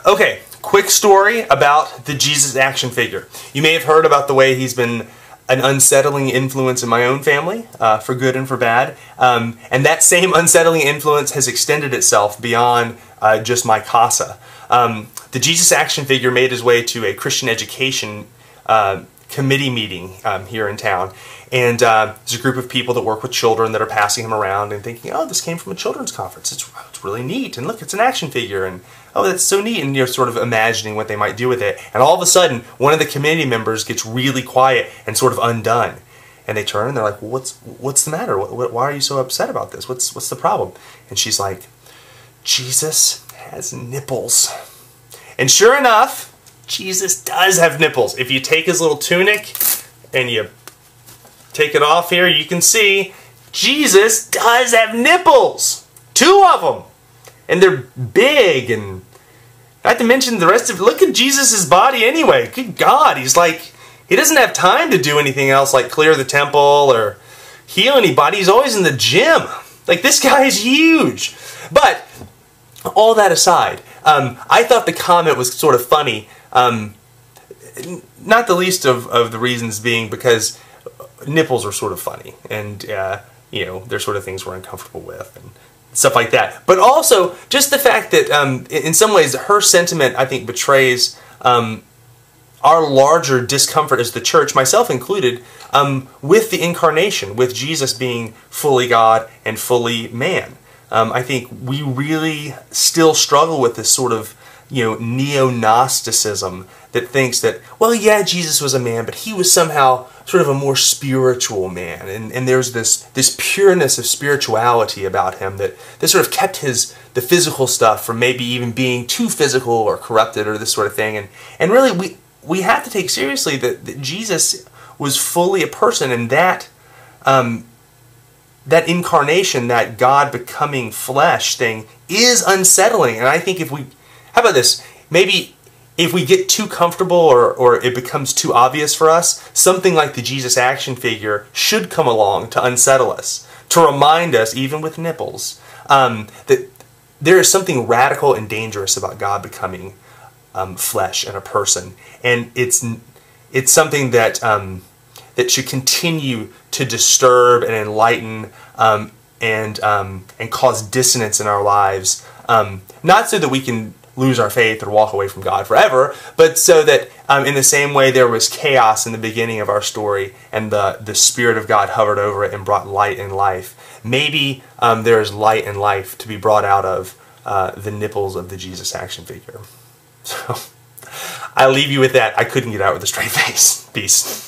Okay, quick story about the Jesus action figure. You may have heard about the way he's been an unsettling influence in my own family, for good and for bad. And that same unsettling influence has extended itself beyond just my casa. The Jesus action figure made his way to a Christian education committee meeting here in town. And there's a group of people that work with children that are passing him around and thinking, oh, this came from a children's conference. It's really neat. And look, it's an action figure. And oh, that's so neat. And you're sort of imagining what they might do with it. And all of a sudden, one of the committee members gets really quiet and sort of undone. And they turn and they're like, well, what's the matter? Why are you so upset about this? What's the problem? And she's like, Jesus has nipples. And sure enough, Jesus does have nipples. If you take his little tunic and you take it off here, you can see Jesus does have nipples. 2 of them. And they're big, and not to mention the rest of it. Look at Jesus' body anyway. Good God, he's like, he doesn't have time to do anything else like clear the temple or heal anybody. He's always in the gym. Like, this guy is huge. But all that aside, I thought the comment was sort of funny. Not the least of the reasons being because nipples are sort of funny, and you know, they're sort of things we're uncomfortable with and stuff like that. But also just the fact that in some ways her sentiment, I think, betrays our larger discomfort as the church, myself included, with the incarnation, with Jesus being fully God and fully man. I think we really still struggle with this sort of, you know, neo-Gnosticism that thinks that, well, yeah, Jesus was a man, but he was somehow sort of a more spiritual man, and there's this pureness of spirituality about him that sort of kept the physical stuff from maybe even being too physical or corrupted or this sort of thing. And really, we have to take seriously that Jesus was fully a person, and that that incarnation, that God becoming flesh thing, is unsettling. And I think how about this? Maybe if we get too comfortable or it becomes too obvious for us, something like the Jesus action figure should come along to unsettle us, to remind us, even with nipples, that there is something radical and dangerous about God becoming flesh and a person. And it's something that that should continue to disturb and enlighten and cause dissonance in our lives, not so that we can lose our faith or walk away from God forever, but so that in the same way there was chaos in the beginning of our story and the Spirit of God hovered over it and brought light and life, maybe there is light and life to be brought out of the nipples of the Jesus action figure. So I leave you with that. I couldn't get out with a straight face. Peace.